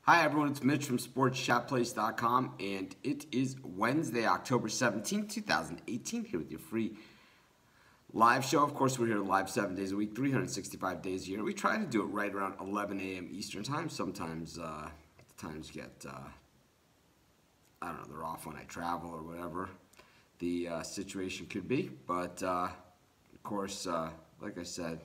Hi everyone, it's Mitch from SportsChatPlace.com, and it is Wednesday, October 17th, 2018, here with your free live show. Of course, we're here live 7 days a week, 365 days a year. We try to do it right around 11 a.m. Eastern time. Sometimes the times get, I don't know, they're off when I travel or whatever the situation could be. But, of course, like I said,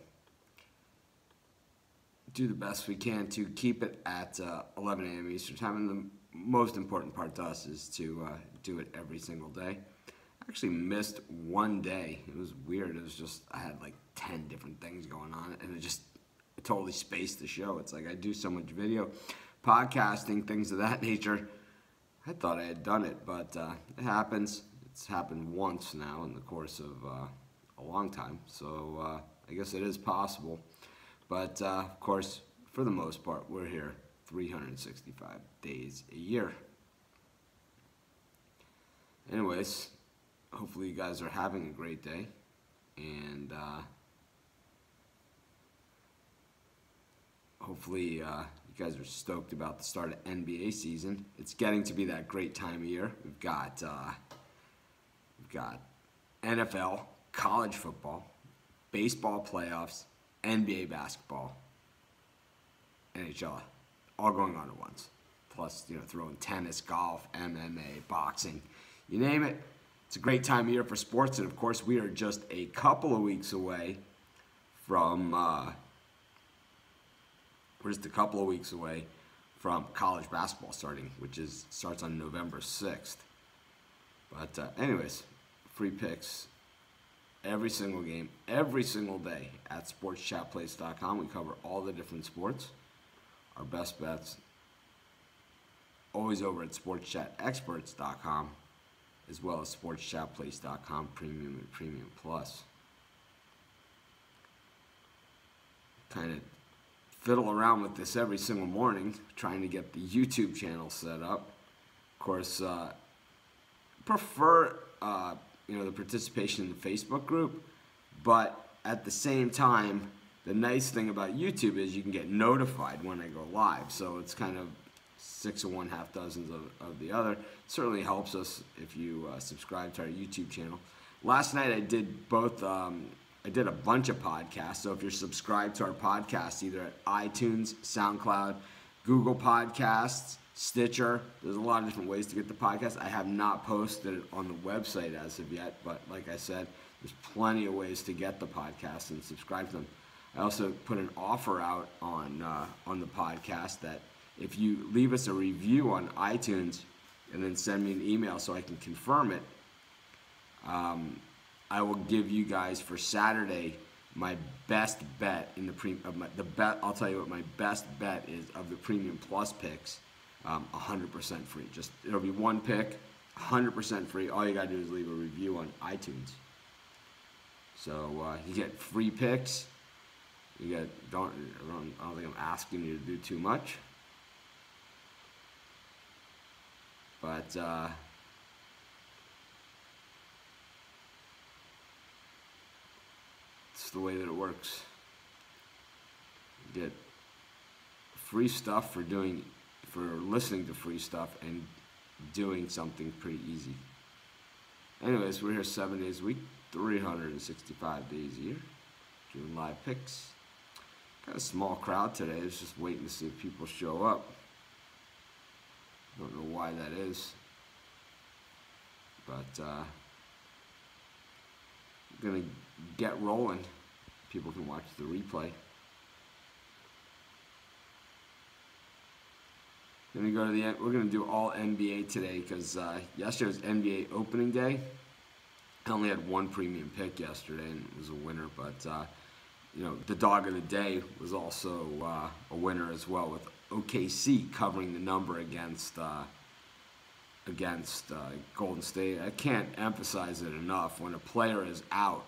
do the best we can to keep it at 11 a.m. Eastern time, and the most important part to us is to do it every single day. I actually missed one day. It was weird. It was just I had like 10 different things going on, and it totally spaced the show. It's like I do so much video, podcasting, things of that nature. I thought I had done it, but it happens. It's happened once now in the course of a long time, so I guess it is possible. But, of course, for the most part, we're here 365 days a year. Anyways, hopefully you guys are having a great day. And hopefully you guys are stoked about the start of NBA season. It's getting to be that great time of year. We've got NFL, college football, baseball playoffs, NBA basketball, NHL, all going on at once. Plus, throw in tennis, golf, MMA, boxing, you name it. It's a great time of year for sports, and of course, we are just a couple of weeks away from college basketball starting, which starts on November 6th. But anyways, free picks. Every single game, every single day at SportsChatPlace.com. We cover all the different sports. Our best bets always over at SportsChatExperts.com, as well as SportsChatPlace.com Premium and Premium Plus. Kind of fiddle around with this every single morning, trying to get the YouTube channel set up. Of course, prefer the participation in the Facebook group, but at the same time, the nice thing about YouTube is you can get notified when I go live, so it's kind of 6 of one, half dozens of the other. It certainly helps us if you subscribe to our YouTube channel. Last night I did both. I did a bunch of podcasts, so if you're subscribed to our podcast, either at iTunes, SoundCloud, Google Podcasts, Stitcher, there's a lot of different ways to get the podcast. I have not posted it on the website as of yet, but like I said, there's plenty of ways to get the podcast and subscribe to them. I also put an offer out on the podcast that if you leave us a review on iTunes and then send me an email so I can confirm it, I will give you guys for Saturday my best bet in I'll tell you what my best bet is of the Premium Plus picks. 100% free. It'll be one pick, 100% free. All you gotta do is leave a review on iTunes. So you get free picks. I don't think I'm asking you to do too much, but it's the way that it works. You get free stuff for listening to free stuff and doing something pretty easy. Anyways, we're here 7 days a week, 365 days a year, doing live picks. Got a small crowd today. It's just waiting to see if people show up. Don't know why that is, but I'm gonna get rolling. People can watch the replay. We're going to do all NBA today because yesterday was NBA opening day. I only had one premium pick yesterday, and it was a winner. But the dog of the day was also a winner as well, with OKC covering the number against Golden State. I can't emphasize it enough. When a player is out,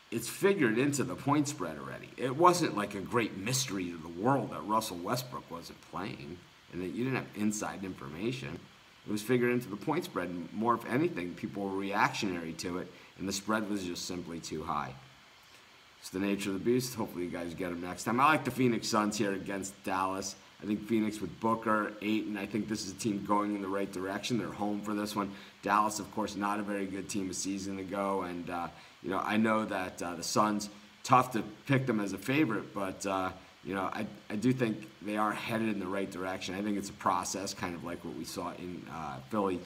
it's figured into the point spread already. It wasn't like a great mystery to the world that Russell Westbrook wasn't playing and that you didn't have inside information. It was figured into the point spread. More, if anything, people were reactionary to it, and the spread was just simply too high. It's the nature of the beast. Hopefully you guys get them next time. I like the Phoenix Suns here against Dallas. I think Phoenix with Booker, Ayton, I think this is a team going in the right direction. They're home for this one. Dallas, of course, not a very good team a season ago. And, I know that the Suns, tough to pick them as a favorite, but, I do think they are headed in the right direction. I think it's a process, kind of like what we saw in Philly,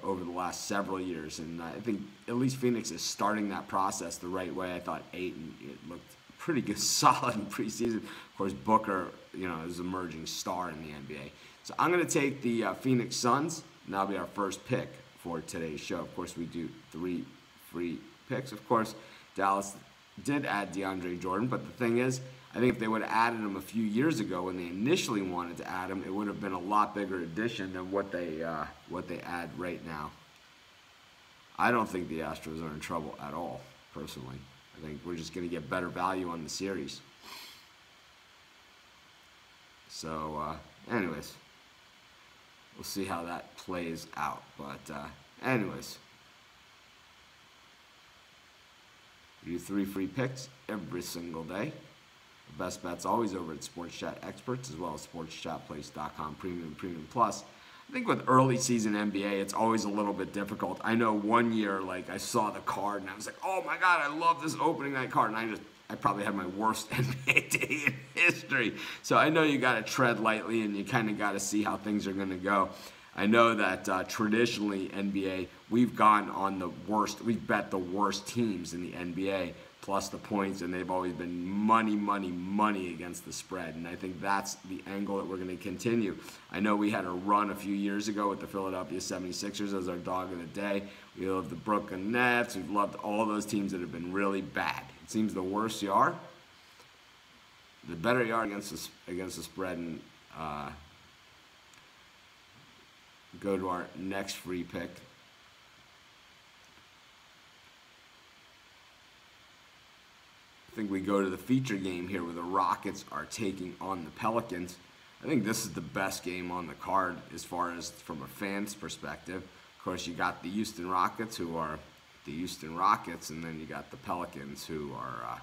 over the last several years. And I think at least Phoenix is starting that process the right way. I thought Ayton, it looked pretty good, solid in preseason. Of course, Booker, is an emerging star in the NBA. So I'm going to take the Phoenix Suns, and that'll be our first pick for today's show. Of course, we do 3 free picks. Of course, Dallas did add DeAndre Jordan, but the thing is, I think if they would have added him a few years ago when they initially wanted to add him, it would have been a lot bigger addition than what they add right now. I don't think the Astros are in trouble at all, personally. I think we're just going to get better value on the series. So, anyways, we'll see how that plays out. But, anyways, we do 3 free picks every single day. The best bet's always over at Sports Chat Experts, as well as SportsChatPlace.com Premium Plus. I think with early season NBA, it's always a little bit difficult. I know one year, I saw the card and I was like, oh my God, I love this opening night card. And I probably had my worst NBA day in history. So I know you got to tread lightly and you kind of got to see how things are going to go. I know that traditionally NBA, we've gone on the worst, we've bet the worst teams in the NBA plus the points, and they've always been money against the spread. And I think that's the angle that we're going to continue. I know we had a run a few years ago with the Philadelphia 76ers as our dog of the day. We love the Brooklyn Nets. We've loved all those teams that have been really bad. It seems the worse you are, the better you are against the spread. And go to our next free pick. I think we go to the feature game here where the Rockets are taking on the Pelicans. I think this is the best game on the card as far as from a fan's perspective. Of course, you got the Houston Rockets, who are the Houston Rockets, and then you got the Pelicans, who are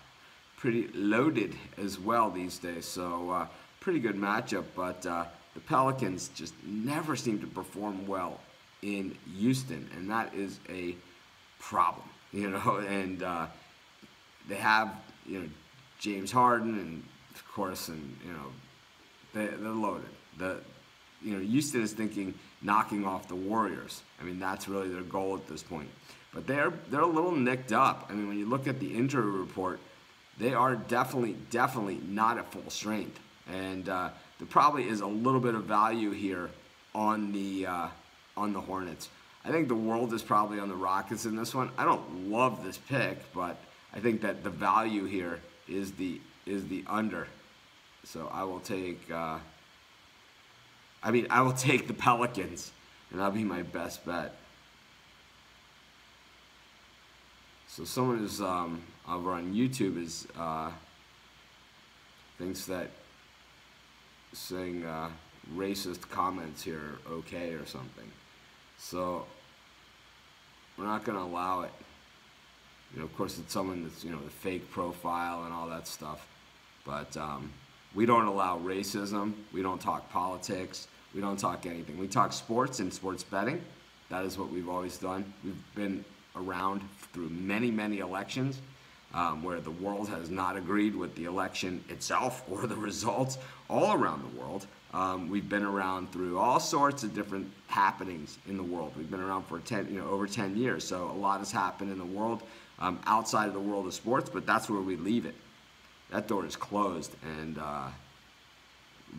pretty loaded as well these days. So pretty good matchup, but the Pelicans just never seem to perform well in Houston, and that is a problem, and they have, James Harden, and of course, and they're loaded. Houston is thinking knocking off the Warriors. I mean, that's really their goal at this point. But they're a little nicked up. I mean, when you look at the injury report, they are definitely not at full strength, and there probably is a little bit of value here on the Hornets. I think the world is probably on the Rockets in this one. I don't love this pick, but I think that the value here is the under. So I will take I will take the Pelicans, and that'll be my best bet. So someone is over on YouTube is thinks that saying racist comments here are okay or something. So we're not going to allow it. Of course, it's someone that's, the fake profile and all that stuff. But we don't allow racism. We don't talk politics. We don't talk anything. We talk sports and sports betting. That is what we've always done. We've been around through many elections where the world has not agreed with the election itself or the results all around the world. We've been around through all sorts of different happenings in the world. We've been around for over 10 years. So a lot has happened in the world outside of the world of sports, but that's where we leave it. That door is closed, and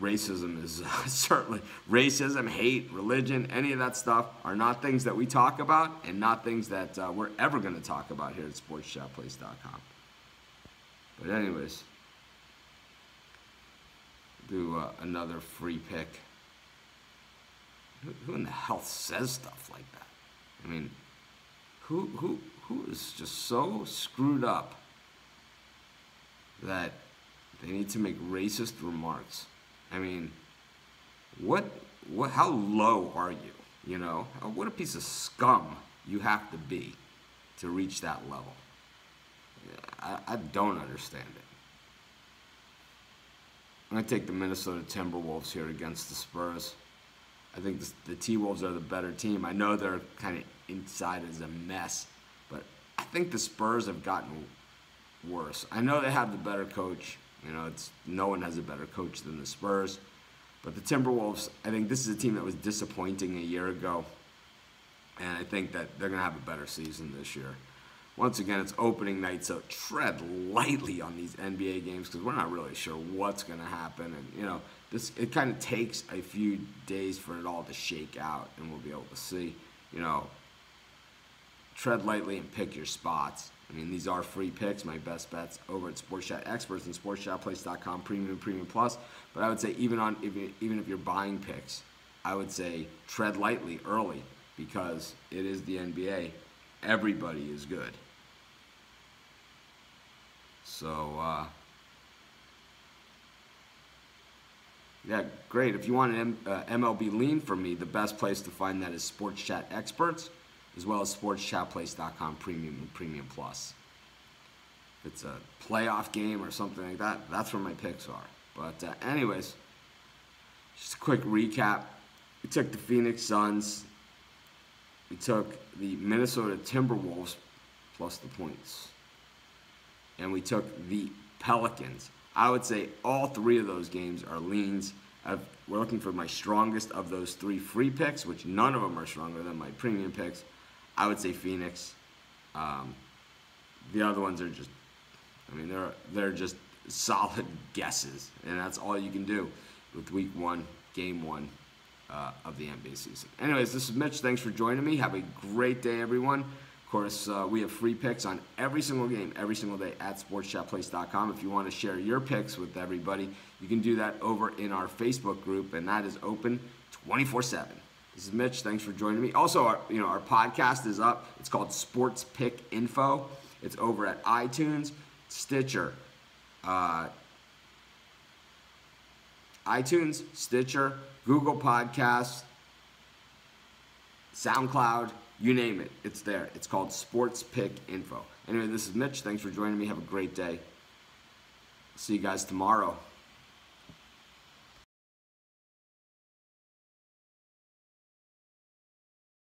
racism is certainly, racism, hate, religion, any of that stuff are not things that we talk about and not things that we're ever going to talk about here at SportsChatPlace.com. But anyways, do another free pick. Who in the hell says stuff like that? I mean, who is just so screwed up that they need to make racist remarks? I mean, how low are you? What a piece of scum you have to be to reach that level. I don't understand it. I'm going to take the Minnesota Timberwolves here against the Spurs. I think the T-Wolves are the better team. I know they're kind of inside is a mess, but I think the Spurs have gotten worse. I know they have the better coach. You know, no one has a better coach than the Spurs. But the Timberwolves, I think this is a team that was disappointing a year ago. And I think that they're going to have a better season this year. Once again, it's opening night, so tread lightly on these NBA games because we're not really sure what's going to happen. And, you know, it kind of takes a few days for it all to shake out, and we'll be able to see, you know, tread lightly and pick your spots. I mean, these are free picks, my best bets over at Sports Chat Experts and SportsChatPlace.com Premium, Premium Plus. But I would say even if you're buying picks, I would say tread lightly early because it is the NBA. Everybody is good. So, yeah, great. If you want an MLB lean from me, the best place to find that is Sports Chat Experts, as well as SportsChatPlace.com Premium and Premium Plus. If it's a playoff game or something like that, that's where my picks are. But anyways, just a quick recap. We took the Phoenix Suns. We took the Minnesota Timberwolves plus the points. And we took the Pelicans. I would say all three of those games are leans. We're looking for my strongest of those three free picks, which none of them are stronger than my premium picks. I would say Phoenix. The other ones are just, I mean, they're just solid guesses. And that's all you can do with week one, game one of the NBA season. Anyways, this is Mitch. Thanks for joining me. Have a great day, everyone. Of course, we have free picks on every single game, every single day at SportsChatPlace.com. If you want to share your picks with everybody, you can do that over in our Facebook group, and that is open 24/7. This is Mitch. Thanks for joining me. Also, our podcast is up. It's called Sports Pick Info. It's over at iTunes, Stitcher, Google Podcasts, SoundCloud. You name it, it's there. It's called Sports Pick Info. Anyway, this is Mitch. Thanks for joining me. Have a great day. See you guys tomorrow.